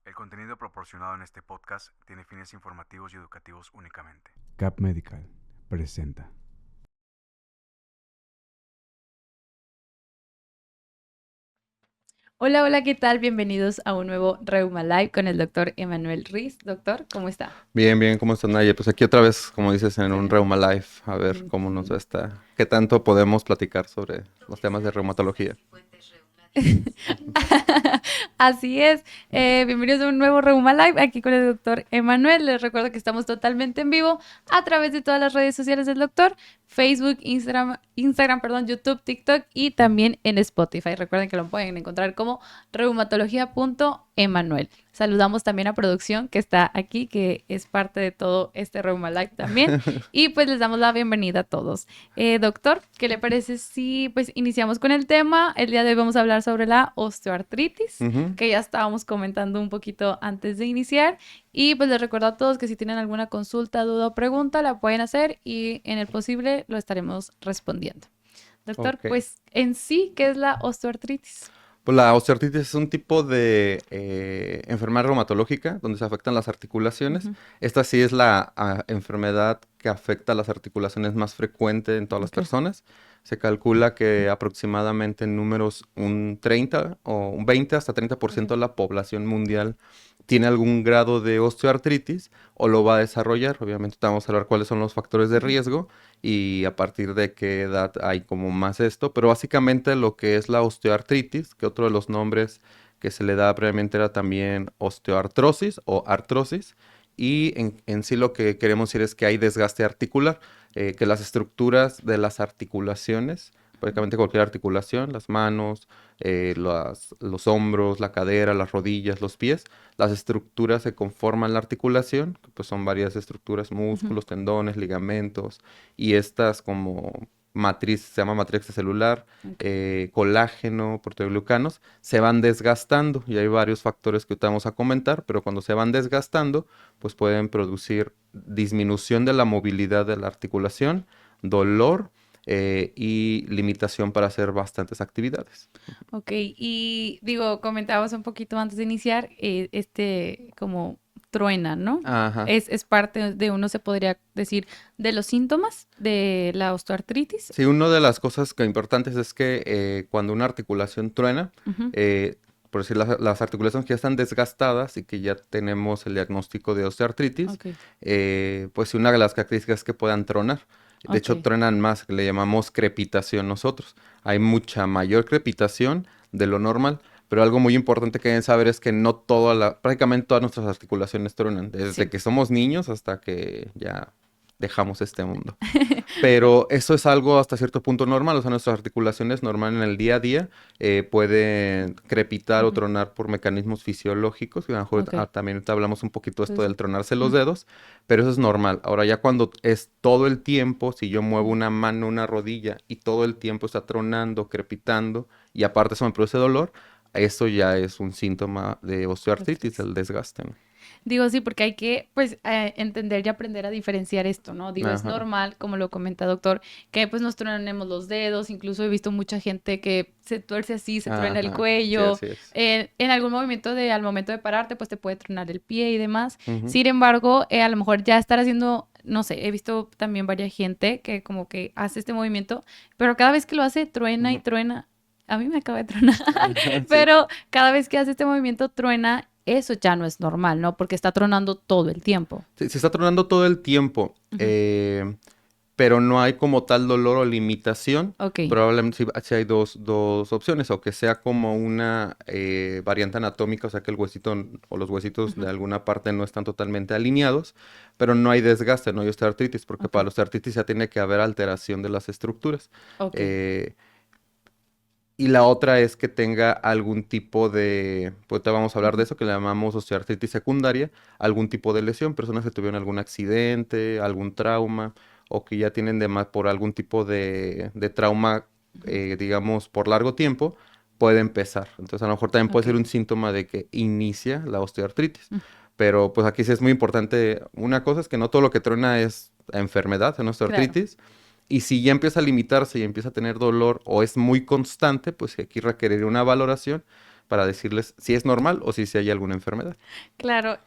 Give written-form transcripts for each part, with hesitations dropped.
El contenido proporcionado en este podcast tiene fines informativos y educativos únicamente. Cap Medical presenta. Hola, hola, ¿qué tal? Bienvenidos a un nuevo Reuma Live con el doctor Emanuel Riz. Doctor, ¿cómo está? Bien, bien, ¿cómo estás, Naye? Pues aquí otra vez, como dices, en un Reuma Life, a ver cómo nos va esta, qué tanto podemos platicar sobre los temas de reumatología. Así es. Bienvenidos a un nuevo Reuma Live aquí con el doctor Emanuel. Les recuerdo que estamos totalmente en vivo a través de todas las redes sociales del doctor: Facebook, Instagram, perdón, YouTube, TikTok y también en Spotify. Recuerden que lo pueden encontrar como reumatología.emanuel. Saludamos también a producción que está aquí, que es parte de todo este Reuma Live también. Y pues les damos la bienvenida a todos. Doctor, ¿qué le parece si pues iniciamos con el tema? El día de hoy vamos a hablar sobre la osteoartritis, Ujú. que ya estábamos comentando un poquito antes de iniciar. Y pues les recuerdo a todos que si tienen alguna consulta, duda o pregunta, la pueden hacer y en el posible lo estaremos respondiendo. Doctor, Ok. pues en sí, ¿qué es la osteoartritis? Pues la osteoartritis es un tipo de enfermedad reumatológica donde se afectan las articulaciones. Ujú. Esta sí es la enfermedad que afecta las articulaciones más frecuente en todas las Ok. personas. Se calcula que aproximadamente en números un 30 o un 20 hasta 30% Ok. de la población mundial tiene algún grado de osteoartritis o lo va a desarrollar. Obviamente vamos a hablar cuáles son los factores de Ujú. riesgo y a partir de qué edad hay como más esto, pero básicamente lo que es la osteoartritis, que otro de los nombres que se le da previamente era también osteoartrosis o artrosis, y en sí lo que queremos decir es que hay desgaste articular, que las estructuras de las articulaciones, prácticamente cualquier articulación, las manos, los hombros, la cadera, las rodillas, los pies, las estructuras que conforman la articulación, que pues son varias estructuras, Ujú. músculos, tendones, ligamentos, y estas como matriz, se llama matriz celular, Ok. colágeno, proteoglucanos, se van desgastando y hay varios factores que ahorita vamos a comentar, pero cuando se van desgastando, pues pueden producir disminución de la movilidad de la articulación, dolor y limitación para hacer bastantes actividades. Ok, y digo, comentábamos un poquito antes de iniciar, como truena, ¿no? Ajá. Es parte de uno, se podría decir, de los síntomas de la osteoartritis. Sí, una de las cosas que importantes es que cuando una articulación truena, Ujú. eh, por decir las articulaciones que ya están desgastadas y que ya tenemos el diagnóstico de osteoartritis, Ok, pues sí, una de las características es que puedan tronar. De ok. hecho, truenan más, le llamamos crepitación nosotros. Hay mucha mayor crepitación de lo normal, pero algo muy importante que deben saber es que no prácticamente todas nuestras articulaciones truenan, desde Sí. que somos niños hasta que ya dejamos este mundo. Pero eso es algo hasta cierto punto normal, o sea, nuestras articulaciones normal en el día a día pueden crepitar o Ujú. tronar por mecanismos fisiológicos, que a lo mejor Ok. también ahorita hablamos un poquito de esto Entonces, del tronarse los ujú, dedos, pero eso es normal. Ahora ya cuando es todo el tiempo, si yo muevo ujú. una mano, una rodilla y todo el tiempo está tronando, crepitando y aparte eso me produce dolor, eso ya es un síntoma de osteoartritis, Artritis. el desgaste, ¿no? Digo, sí, porque hay que, pues, entender y aprender a diferenciar esto, ¿no? Digo, es Ajá. normal, como lo comenta doctor, que pues nos tronemos los dedos, incluso he visto mucha gente que se tuerce así, se truena el Ajá. Sí, cuello, así es. en algún movimiento al momento de pararte, pues te puede tronar el pie y demás. Ujú. Sin embargo, a lo mejor ya estar haciendo, no sé, he visto también varias gente que como que hace este movimiento, pero cada vez que lo hace, truena y Ujú. truena. A mí me acaba de tronar, Sí. pero cada vez que hace este movimiento truena, eso ya no es normal, ¿no? Porque está tronando todo el tiempo. Se está tronando todo el tiempo, Ujú. pero no hay como tal dolor o limitación. Ok, Probablemente sí hay dos opciones, o que sea como una variante anatómica, o sea que el huesito o los huesitos ujú, de alguna parte no están totalmente alineados, pero no hay desgaste, no hay osteoartritis, porque ok, para la osteoartritis ya tiene que haber alteración de las estructuras. ok, Eh, y la otra es que tenga algún tipo de, pues te vamos a hablar de ujú, eso, que le llamamos osteoartritis secundaria, algún tipo de lesión, personas que tuvieron algún accidente, algún trauma, o que ya tienen por algún tipo de trauma, ujú, digamos, por largo tiempo, puede empezar. Entonces a lo mejor también puede ok, ser un síntoma de que inicia la osteoartritis. mm, Pero pues aquí sí es muy importante, una cosa es que no todo lo que truena es enfermedad, es claro, osteoartritis, y si ya empieza a limitarse y empieza a tener dolor o es muy constante, pues aquí requeriría una valoración para decirles si es normal o si hay alguna enfermedad. Claro,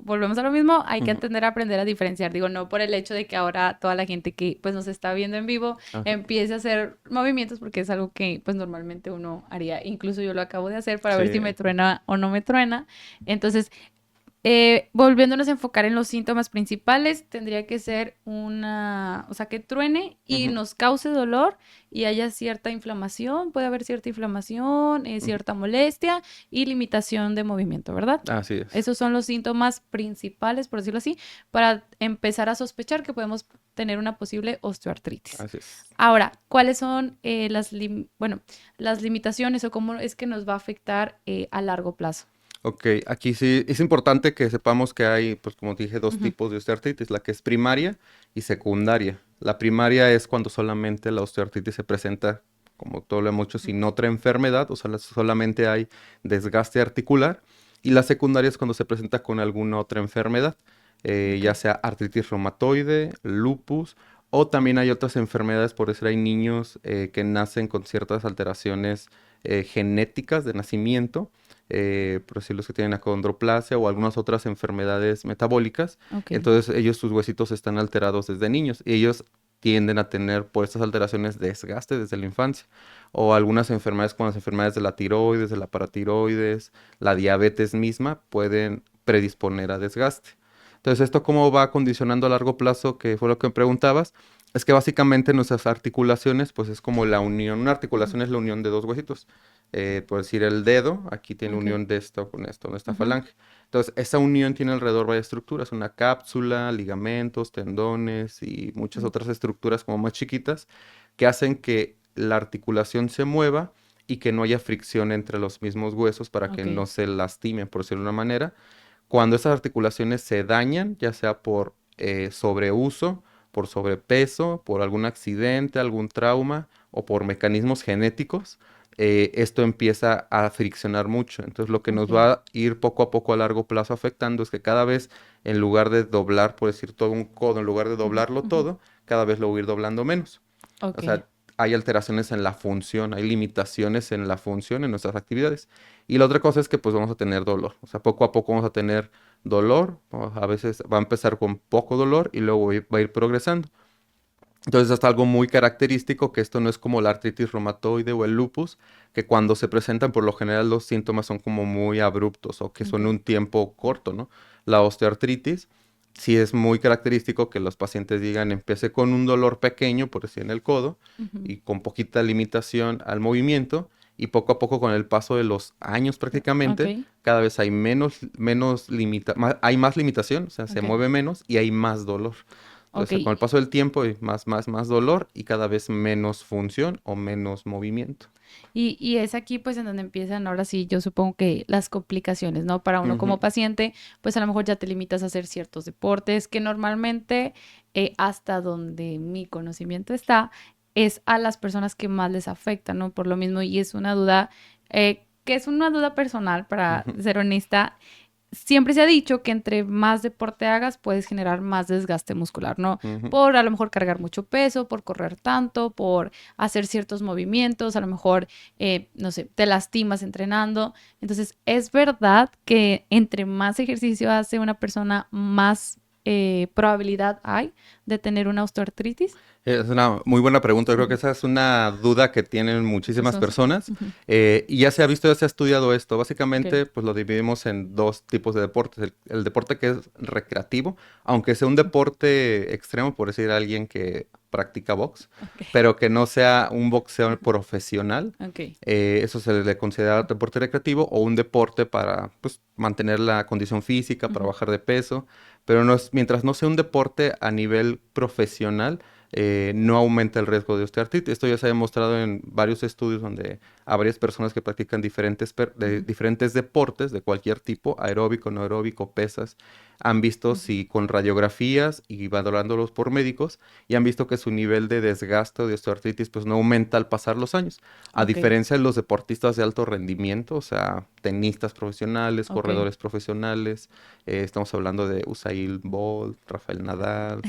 volvemos a lo mismo, hay que Ujú. aprender a diferenciar. Digo, no por el hecho de que ahora toda la gente que pues nos está viendo en vivo Ajá. empiece a hacer movimientos, porque es algo que pues normalmente uno haría. Incluso yo lo acabo de hacer para ver si Sí. me truena o no me truena. Entonces, volviéndonos a enfocar en los síntomas principales, tendría que ser o sea, que truene y Ujú, nos cause dolor y haya cierta inflamación, puede haber cierta inflamación, ujú. cierta molestia y limitación de movimiento, ¿verdad? Así es. Esos son los síntomas principales, por decirlo así, para empezar a sospechar que podemos tener una posible osteoartritis. Así es. Ahora, ¿cuáles son las limitaciones o cómo es que nos va a afectar a largo plazo? Ok, aquí sí es importante que sepamos que hay, pues como dije, dos Ujú. tipos de osteoartritis, la que es primaria y secundaria. La primaria es cuando solamente la osteoartritis se presenta, como todo lo hemos dicho, sin otra enfermedad, o sea, solamente hay desgaste articular. Y la secundaria es cuando se presenta con alguna otra enfermedad, Ok, ya sea artritis reumatoide, lupus, o también hay otras enfermedades, por decir, hay niños que nacen con ciertas alteraciones genéticas de nacimiento, por decir los que tienen acondroplasia o algunas otras enfermedades metabólicas. ok, Entonces ellos, sus huesitos están alterados desde niños y ellos tienden a tener por estas alteraciones desgaste desde la infancia. O algunas enfermedades como las enfermedades de la tiroides, de la paratiroides, la diabetes misma, pueden predisponer a desgaste. Entonces, ¿esto cómo va condicionando a largo plazo? Que fue lo que me preguntabas. Es que básicamente nuestras articulaciones, pues es como la unión. Una ujú, articulación es la unión de dos huesitos. Por decir el dedo, aquí tiene ok, unión de esto con esto, en esta ujú, falange. Entonces, esa unión tiene alrededor varias estructuras, una cápsula, ligamentos, tendones y muchas mm, otras estructuras como más chiquitas que hacen que la articulación se mueva y que no haya fricción entre los mismos huesos para que ok, no se lastimen, por decirlo de una manera. Cuando esas articulaciones se dañan, ya sea por sobreuso, por sobrepeso, por algún accidente, algún trauma o por mecanismos genéticos, esto empieza a friccionar mucho. Entonces, lo que nos ok, va a ir poco a poco a largo plazo afectando es que cada vez, en lugar de doblar, por decir todo un codo, en lugar de ujú, doblarlo ujú, todo, cada vez lo voy a ir doblando menos. O ok, sea, hay alteraciones en la función, hay limitaciones en la función en nuestras actividades. Y la otra cosa es que pues vamos a tener dolor. O sea, poco a poco vamos a tener dolor. A veces va a empezar con poco dolor y luego va a ir progresando. Entonces, hasta algo muy característico, que esto no es como la artritis reumatoide o el lupus, que cuando se presentan, por lo general los síntomas son como muy abruptos o que son ok, un tiempo corto, ¿no? La osteoartritis, sí es muy característico que los pacientes digan, empecé con un dolor pequeño, por decir en el codo, ujú, y con poquita limitación al movimiento, y poco a poco con el paso de los años ok, prácticamente, cada vez hay hay más limitación, o sea, se ok, mueve menos y hay más dolor. ok. Entonces, con el paso del tiempo hay más dolor y cada vez menos función o menos movimiento. Y es aquí pues en donde empiezan ahora sí, yo supongo que las complicaciones, ¿no? Para uno Ujú, como paciente, pues a lo mejor ya te limitas a hacer ciertos deportes que normalmente, hasta donde mi conocimiento está, es a las personas que más les afecta, ¿no? Por lo mismo, y es una duda, que es una duda personal, para ujú, ser honesta. Siempre se ha dicho que entre más deporte hagas, puedes generar más desgaste muscular, ¿no? ujú. Por a lo mejor cargar mucho peso, por correr tanto, por hacer ciertos movimientos, a lo mejor, no sé, te lastimas entrenando. Entonces, es verdad que entre más ejercicio hace una persona, más probabilidad hay de tener una osteoartritis. Es una muy buena pregunta. Yo creo que Ujú. esa es una duda que tienen muchísimas Eso es- personas. ujú, Y ya se ha visto, ya se ha estudiado esto. ok, Básicamente, pues lo dividimos en dos tipos de deportes. El deporte que es recreativo, aunque sea un deporte extremo, por decir alguien que practica box, ok, pero que no sea un boxeo profesional. ok, Eso se le considera deporte recreativo o un deporte para pues, mantener la condición física, para ujú, bajar de peso. Pero no mientras no sea un deporte a nivel profesional, no aumenta el riesgo de osteoartritis. Esto ya se ha demostrado en varios estudios donde a varias personas que practican ujú, diferentes deportes de cualquier tipo, aeróbico, no aeróbico, pesas, han visto ujú, si con radiografías y valorándolos por médicos y han visto que su nivel de desgaste o de osteoartritis pues no aumenta al pasar los años. A ok, diferencia de los deportistas de alto rendimiento, o sea, tenistas profesionales, ok. corredores profesionales, estamos hablando de Usain Bolt, Rafael Nadal,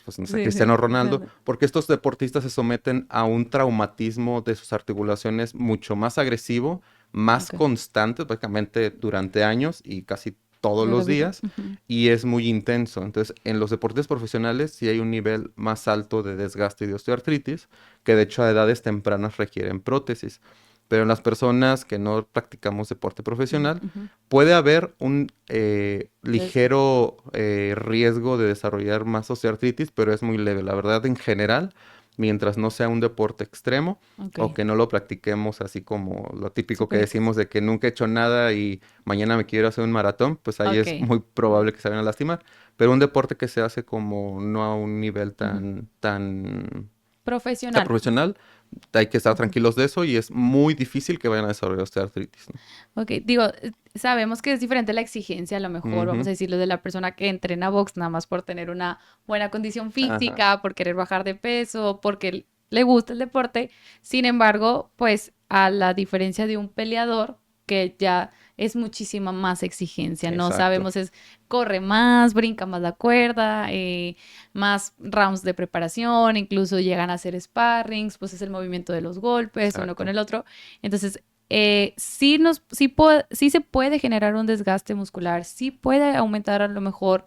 pues no sé, Sí, Cristiano sí. Ronaldo, Claro. porque estos deportistas se someten a un traumatismo de sus articulaciones mucho más agresivo, más Ok. constante, prácticamente durante años y casi todos De la los vida. días, y es muy intenso. Entonces, en los deportes profesionales sí hay un nivel más alto de desgaste y de osteoartritis, que de hecho a edades tempranas requieren prótesis. Pero en las personas que no practicamos deporte profesional, Ujú. puede haber un Des- ligero riesgo de desarrollar más osteoartritis, pero es muy leve. La verdad, en general, mientras no sea un deporte extremo Ok, o que no lo practiquemos así como lo típico que súper decimos de que nunca he hecho nada y mañana me quiero hacer un maratón, pues ahí es ok. muy probable que se vayan a lastimar. Pero un deporte que se hace como no a un nivel Ujú. tan Profesional. profesional, hay que estar Ujú. tranquilos de eso y es muy difícil que vayan a desarrollar osteoartritis, ¿no? Ok, digo, sabemos que es diferente la exigencia, a lo mejor, vamos Ujú. a decirlo, de la persona que entrena box nada más por tener una buena condición Ajá. física, por querer bajar de peso, porque le gusta el deporte. Sin embargo, pues a la diferencia de un peleador, que ya es muchísima más exigencia, no Exacto. sabemos, es corre más, brinca más la cuerda, más rounds de preparación, incluso llegan a hacer sparrings, pues es el movimiento de los golpes uno con Exacto. el otro. Entonces, sí se puede generar un desgaste muscular, sí puede aumentar a lo mejor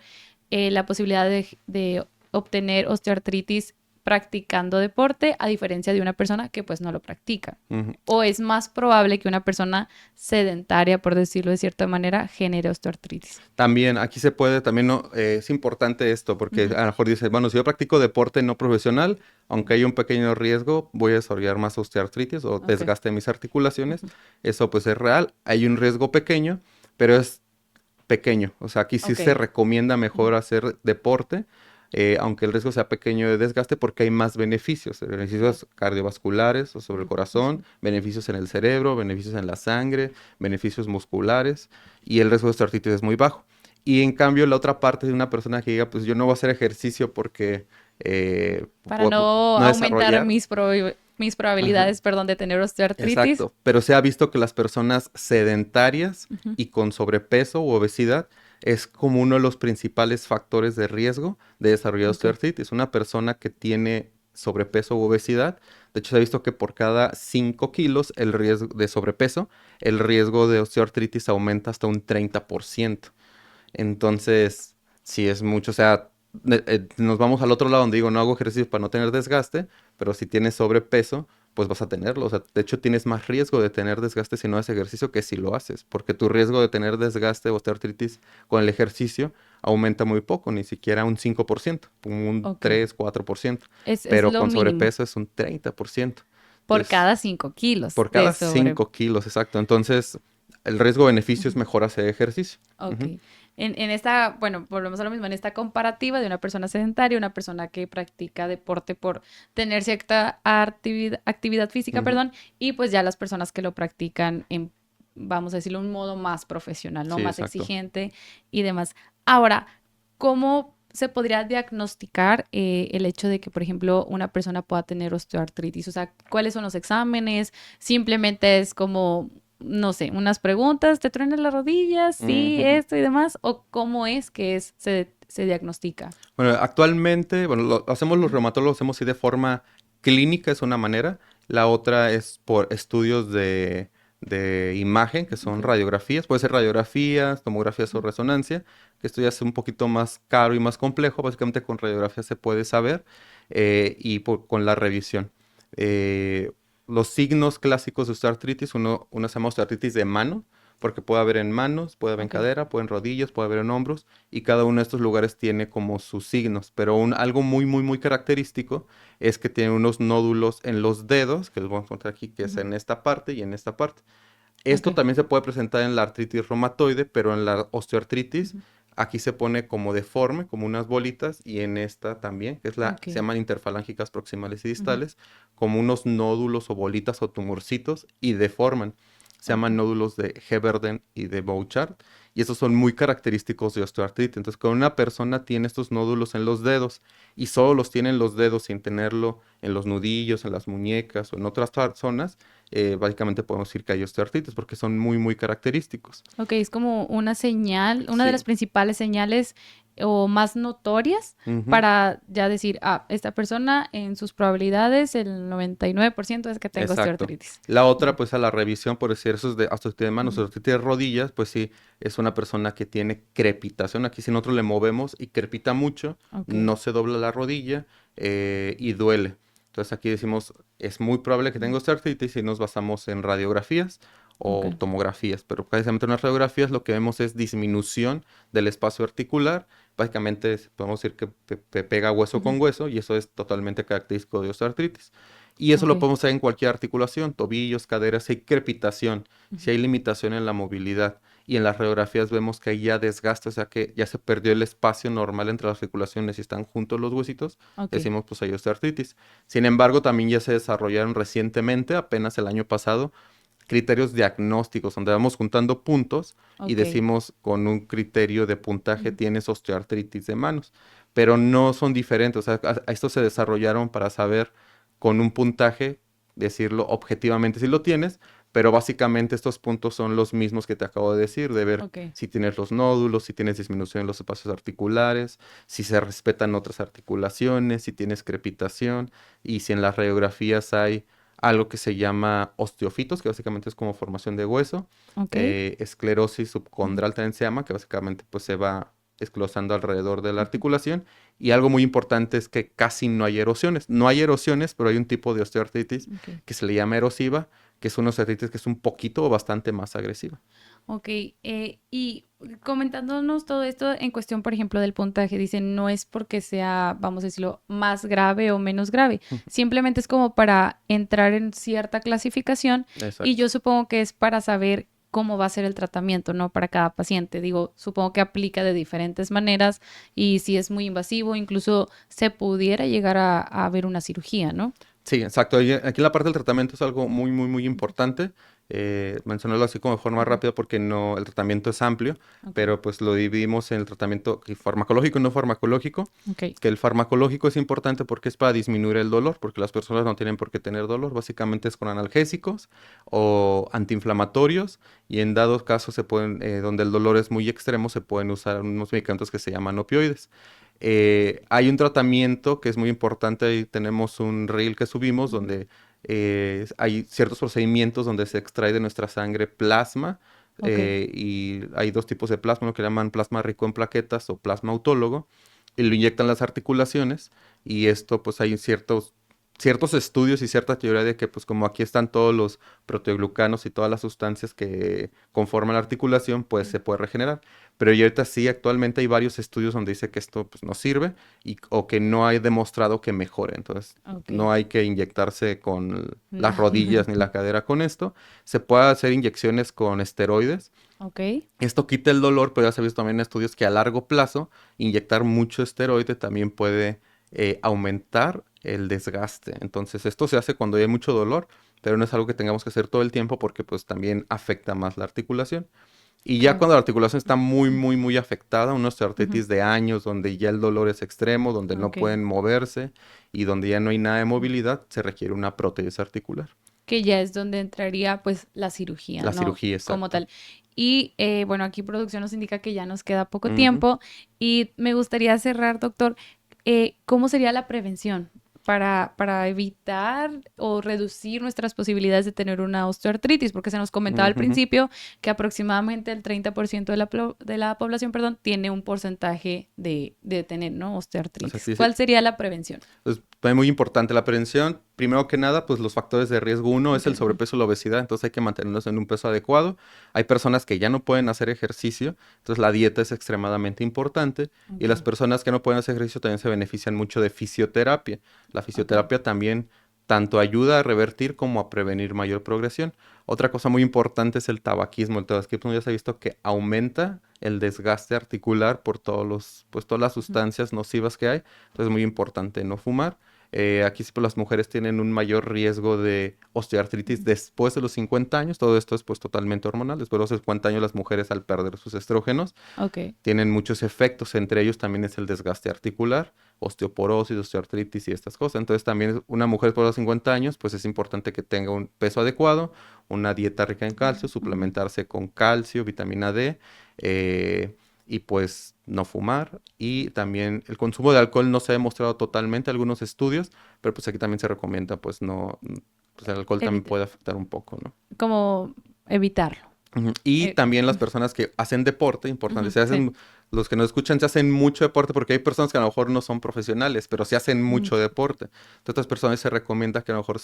la posibilidad de obtener osteoartritis practicando deporte, a diferencia de una persona que pues no lo practica. Ujú. O es más probable que una persona sedentaria, por decirlo de cierta manera, genere osteoartritis. También aquí se puede, también no, es importante esto, porque Ujú. a lo mejor dice, bueno, si yo practico deporte no profesional, aunque hay un pequeño riesgo, voy a desarrollar más osteoartritis o Ok. desgaste de mis articulaciones. Ujú. Eso pues es real. Hay un riesgo pequeño, pero es pequeño. O sea, aquí sí Ok. se recomienda Ujú. mejor hacer deporte, aunque el riesgo sea pequeño de desgaste, porque hay más beneficios, Claro. beneficios cardiovasculares o sobre el Ujú. corazón, beneficios en el cerebro, beneficios en la sangre, beneficios musculares, y el riesgo de osteoartritis es muy bajo. Y en cambio, la otra parte de una persona que diga, pues yo no voy a hacer ejercicio porque Para no no aumentar desarrollar. mis Ajá. probabilidades, perdón, de tener osteoartritis. Exacto, pero se ha visto que las personas sedentarias Ujú. y con sobrepeso u obesidad es como uno de los principales factores de riesgo de desarrollar Ok. osteoartritis. Una persona que tiene sobrepeso u obesidad, de hecho se ha visto que por cada 5 kilos el riesgo de sobrepeso, el riesgo de osteoartritis aumenta hasta un 30%. Entonces, sí es mucho, o sea, nos vamos al otro lado donde digo, no hago ejercicio para no tener desgaste, pero si tienes sobrepeso, pues vas a tenerlo. O sea, de hecho tienes más riesgo de tener desgaste si no haces ejercicio que si lo haces, porque tu riesgo de tener desgaste o osteoartritis con el ejercicio aumenta muy poco, ni siquiera un 5%, como un Ok. 3, 4%, Es pero lo con mínimo. sobrepeso es un 30%. Por Entonces, cada 5 kilos por de cada sobre. 5 kilos, exacto. Entonces, el riesgo-beneficio es Ujú. mejor hacer ejercicio. Ok. Ujú. En esta, bueno, volvemos a lo mismo, en esta comparativa de una persona sedentaria, una persona que practica deporte por tener cierta actividad física, Ujú. perdón, y pues ya las personas que lo practican en, vamos a decirlo, un modo más profesional, ¿no? Sí, Más exacto. exigente y demás. Ahora, ¿cómo se podría diagnosticar el hecho de que, por ejemplo, una persona pueda tener osteoartritis? O sea, ¿cuáles son los exámenes? Simplemente es como, no sé, unas preguntas, ¿te truenan las rodillas? Sí, Ujú. esto y demás. ¿O cómo es que se diagnostica? Bueno, actualmente, bueno, lo hacemos los Ujú. reumatólogos, lo hacemos así de forma clínica, es una manera. La otra es por estudios de imagen, que son Ok. radiografías. Puede ser radiografías, tomografías o Ujú. resonancia, que esto ya es un poquito más caro y más complejo. Básicamente con radiografía se puede saber y con la revisión. Eh, los signos clásicos de osteoartritis, uno se llama osteoartritis de mano, porque puede haber en manos, puede haber en Ok. cadera, puede en rodillas, puede haber en hombros y cada uno de estos lugares tiene como sus signos, pero algo muy, muy, muy característico es que tiene unos nódulos en los dedos, que les voy a encontrar aquí, que es Ujú. en esta parte y en esta parte. Ok. Esto también se puede presentar en la artritis reumatoide, pero en la osteoartritis Ujú. aquí se pone como deforme, como unas bolitas, y en esta también, que es Ok. se llaman interfalángicas proximales y Ujú. distales, como unos nódulos o bolitas o tumorcitos y deforman. Se Ok. llaman nódulos de Heberden y de Bouchard, y estos son muy característicos de osteoartritis. Entonces, cuando una persona tiene estos nódulos en los dedos y solo los tiene en los dedos sin tenerlo en los nudillos, en las muñecas o en otras zonas, básicamente podemos decir que hay osteoartritis porque son muy, muy característicos. Ok, es como una señal, una de las Sí, principales señales o más notorias Ujú. para ya decir, esta persona en sus probabilidades, el 99% es que tengo Exacto. osteoartritis. La otra, pues a la revisión, por decir, eso es de osteoartritis de manos, Ujú. osteoartritis de rodillas, pues sí, es una persona que tiene crepitación. Aquí si nosotros le movemos y crepita mucho, Ok, no se dobla la rodilla y duele. Entonces aquí decimos, es muy probable que tenga osteoartritis y nos basamos en radiografías ok, o tomografías, pero precisamente en las radiografías lo que vemos es disminución del espacio articular. Básicamente podemos decir que pega hueso ujú, con hueso y eso es totalmente característico de osteoartritis. Y eso ok, lo podemos hacer en cualquier articulación, tobillos, caderas, si hay crepitación, si ujú, hay limitación en la movilidad. Y en las radiografías vemos que hay ya desgaste, o sea que ya se perdió el espacio normal entre las articulaciones y están juntos los huesitos, ok, decimos pues hay osteoartritis. Sin embargo, también ya se desarrollaron recientemente, apenas el año pasado, criterios diagnósticos, donde vamos juntando puntos y ok, decimos con un criterio de puntaje ujú, tienes osteoartritis de manos, pero no son diferentes, o sea, a estos se desarrollaron para saber con un puntaje, decirlo objetivamente si lo tienes, pero básicamente estos puntos son los mismos que te acabo de decir, de ver ok, si tienes los nódulos, si tienes disminución en los espacios articulares, si se respetan otras articulaciones, si tienes crepitación y si en las radiografías hay algo que se llama osteofitos, que básicamente es como formación de hueso, ok, esclerosis ujú, subcondral también se llama, que básicamente pues se va esclosando alrededor de la articulación, y algo muy importante es que casi no hay erosiones. No hay erosiones, pero hay un tipo de osteoartritis ok. que se le llama erosiva, que es una osteoartritis que es un poquito o bastante más agresiva. Ok, y comentándonos todo esto en cuestión, por ejemplo, del puntaje, dicen, no es porque sea, vamos a decirlo, más grave o menos grave, simplemente es como para entrar en cierta clasificación y Exacto. yo supongo que es para saber cómo va a ser el tratamiento, ¿no? Para cada paciente. Digo, supongo que aplica de diferentes maneras y si es muy invasivo, incluso se pudiera llegar a ver una cirugía, ¿no? Sí, exacto. Aquí la parte del tratamiento es algo muy, muy, muy importante. Mencionarlo así como de forma Ujú, rápida porque no, el tratamiento es amplio, ok, pero pues lo dividimos en el tratamiento farmacológico y no farmacológico. ok, Que el farmacológico es importante porque es para disminuir el dolor, porque las personas no tienen por qué tener dolor. Básicamente es con analgésicos o antiinflamatorios y en dados casos se pueden, donde el dolor es muy extremo, se pueden usar unos medicamentos que se llaman opioides. Hay un tratamiento que es muy importante, ahí tenemos un reel que subimos ujú, donde hay ciertos procedimientos donde se extrae de nuestra sangre plasma ok, y hay dos tipos de plasma, lo que llaman plasma rico en plaquetas o plasma autólogo y lo inyectan las articulaciones y esto pues hay ciertos estudios y cierta teoría de que pues como aquí están todos los proteoglucanos y todas las sustancias que conforman la articulación pues se puede regenerar. Pero y ahorita sí, actualmente hay varios estudios donde dice que esto pues no sirve o que no hay demostrado que mejore. Entonces ok. no hay que inyectarse con las No. rodillas ni la cadera con esto. Se puede hacer inyecciones con esteroides. Ok, Esto quita el dolor, pero ya se ha visto también en estudios que a largo plazo inyectar mucho esteroide también puede aumentar el desgaste. Entonces, esto se hace cuando hay mucho dolor, pero no es algo que tengamos que hacer todo el tiempo porque pues también afecta más la articulación. Y ya claro. cuando la articulación está muy, muy, muy afectada, una Ujú, osteoartritis de años, donde ya el dolor es extremo, donde no ok. pueden moverse y donde ya no hay nada de movilidad, se requiere una prótesis articular. Que ya es donde entraría pues la cirugía, La ¿no? cirugía, Como exacto. tal. Y bueno, aquí producción nos indica que ya nos queda poco Ujú. tiempo y me gustaría cerrar, doctor, ¿cómo sería la prevención para evitar o reducir nuestras posibilidades de tener una osteoartritis? Porque se nos comentaba al Ujú. principio que aproximadamente el 30% de de la población, perdón, tiene un porcentaje de tener, ¿no? O sea, Osteoartritis. sí, ¿Cuál sería la prevención? es muy importante la prevención. Primero que nada, pues los factores de riesgo. Uno es Ok, el sobrepeso y la obesidad, entonces hay que mantenernos en un peso adecuado. Hay personas que ya no pueden hacer ejercicio, entonces la dieta es extremadamente importante. Y ok, las personas que no pueden hacer ejercicio también se benefician mucho de fisioterapia. La ok. fisioterapia también tanto ayuda a revertir como a prevenir mayor progresión. Otra cosa muy importante es el tabaquismo. El tabaquismo ya se ha visto que aumenta el desgaste articular por pues todas las Ujú, sustancias nocivas que hay. Entonces es muy importante no fumar. Aquí sí, pues, las mujeres tienen un mayor riesgo de osteoartritis ujú, después de los 50 años. Todo esto es pues totalmente hormonal. Después de los 50 años las mujeres al perder sus estrógenos ok, tienen muchos efectos. Entre ellos también es el desgaste articular, osteoporosis, osteoartritis y estas cosas. Entonces también una mujer por los 50 años pues es importante que tenga un peso adecuado, una dieta rica en calcio, ujú, suplementarse con calcio, vitamina D. Y pues no fumar, y también el consumo de alcohol no se ha demostrado totalmente, algunos estudios, pero pues aquí también se recomienda pues no, pues el alcohol también Evite- puede afectar un poco, ¿no? Como evitarlo. Ujú. Y Eh, también las personas que hacen deporte, importante, Ujú, sí. los que nos escuchan se hacen mucho deporte porque hay personas que a lo mejor no son profesionales, pero se hacen Mm, mucho deporte. Entonces, otras personas se recomienda que a lo mejor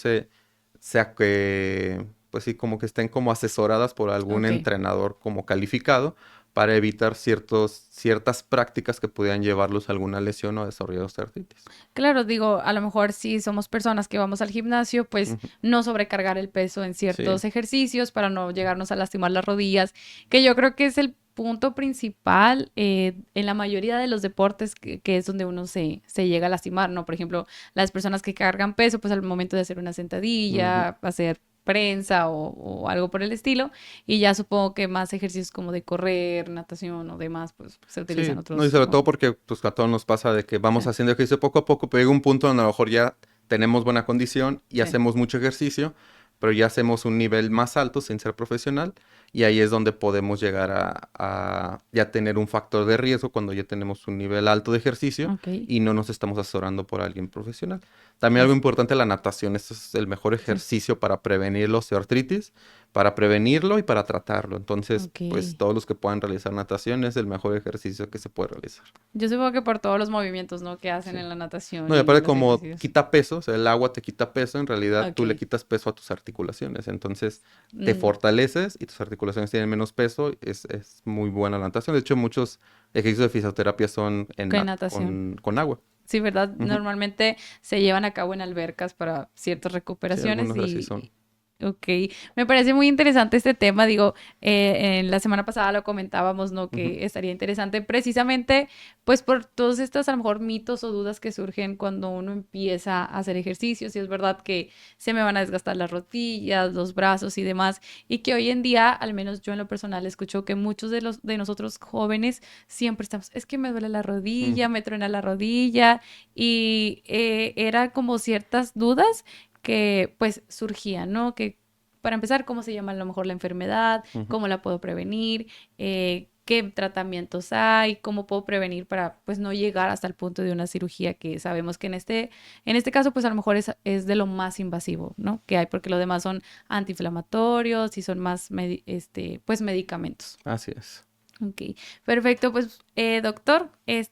sea que, pues sí, como que estén como asesoradas por algún ok. entrenador como calificado para evitar ciertas prácticas que pudieran llevarlos a alguna lesión o a desarrollar osteoartritis. Claro, digo, a lo mejor si somos personas que vamos al gimnasio, pues Ujú. no sobrecargar el peso en Sí, ciertos ejercicios para no llegarnos a lastimar las rodillas, que yo creo que es el punto principal en la mayoría de los deportes que es donde uno se llega a lastimar, ¿no? Por ejemplo, las personas que cargan peso, pues al momento de hacer una ujú. sentadilla, hacer prensa o algo por el estilo, y ya supongo que más ejercicios como de correr, natación o demás, pues se utilizan Sí, no, y otros sobre todo movimientos. porque pues a todos nos pasa de que Sí, vamos haciendo ejercicio poco a poco, pero llega un punto donde a lo mejor ya tenemos buena condición y sí. hacemos mucho ejercicio, pero ya hacemos un nivel más alto sin ser profesional, y ahí es donde podemos llegar a ya tener un factor de riesgo cuando ya tenemos un nivel alto de ejercicio Ok. y no nos estamos asesorando por alguien profesional. También algo Así, importante, la natación. Este es el mejor sí. ejercicio para prevenir la osteoartritis, para prevenirlo y para tratarlo. Entonces, Ok. pues todos los que puedan realizar natación es el mejor ejercicio que se puede realizar. Yo supongo que por todos los movimientos, ¿no? Que hacen Sí. en la natación No, y y aparte los como ejercicios. quita peso, o sea, el agua te quita peso, en realidad tú le Ok. quitas peso a tus articulaciones. Entonces, te Mm, fortaleces y tus articulaciones tienen menos peso. Es muy buena la natación. De hecho, muchos ejercicios de fisioterapia son con natación. con agua. Sí, ¿verdad? Ujú. Normalmente se llevan a cabo en albercas para ciertas Sí, recuperaciones algunos así son. ok, me parece muy interesante este tema. Digo, en la semana pasada lo comentábamos, ¿no? Ujú. Que estaría interesante precisamente, pues por todos estos a lo mejor mitos o dudas que surgen cuando uno empieza a hacer ejercicios. Y es verdad que se me van a desgastar las rodillas, los brazos y demás. Y que hoy en día, al menos yo en lo personal, escucho que muchos de nosotros jóvenes siempre estamos, es que me duele la rodilla, Ujú. me truena la rodilla. Y era como ciertas dudas que pues surgían, ¿no? Que para empezar, ¿cómo se llama a lo mejor la enfermedad? Ujú. ¿Cómo la puedo prevenir? ¿Qué tratamientos hay? ¿Cómo puedo prevenir para pues no llegar hasta el punto de una cirugía que sabemos que en este caso pues a lo mejor es de lo más invasivo, ¿no? Que hay porque los demás son antiinflamatorios y son más pues medicamentos. Así es. Ok, perfecto, pues doctor,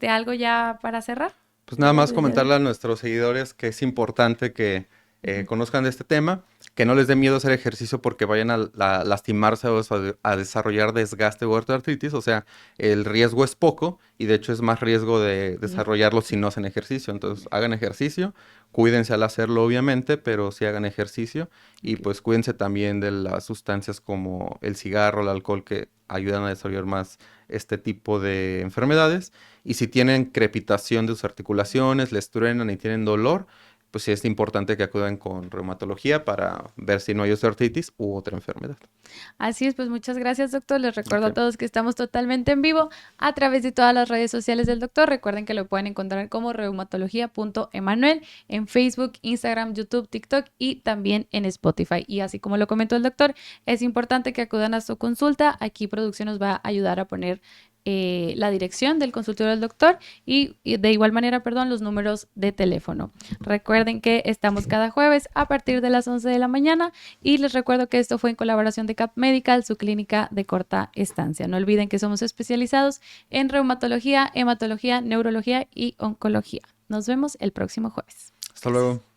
algo ya para cerrar Pues nada más el día de comentarle hoy. a nuestros seguidores que es importante que Ujú. conozcan de este tema, que no les dé miedo hacer ejercicio porque vayan a lastimarse o a desarrollar desgaste o artritis. O sea, el riesgo es poco y de hecho es más riesgo de Bien. desarrollarlo si no hacen ejercicio. Entonces, hagan ejercicio, cuídense al hacerlo obviamente, pero sí hagan ejercicio y Ok. pues cuídense también de las sustancias como el cigarro, el alcohol que ayudan a desarrollar más este tipo de enfermedades. Y si tienen crepitación de sus articulaciones, les truenan y tienen dolor, pues sí es importante que acudan con reumatología para ver si no hay osteoartritis u otra enfermedad. Así es, pues muchas gracias, doctor. Les recuerdo a Ok. todos que estamos totalmente en vivo a través de todas las redes sociales del doctor. Recuerden que lo pueden encontrar como reumatología.emanuel en Facebook, Instagram, YouTube, TikTok y también en Spotify. Y así como lo comentó el doctor, es importante que acudan a su consulta. Aquí producción nos va a ayudar a poner la dirección del consultorio del doctor y de igual manera, perdón, los números de teléfono. Recuerden que estamos cada jueves a partir de las 11 de la mañana y les recuerdo que esto fue en colaboración de Cap Medical, su clínica de corta estancia. No olviden que somos especializados en reumatología, hematología, neurología y oncología. Nos vemos el próximo jueves. Hasta Gracias. luego.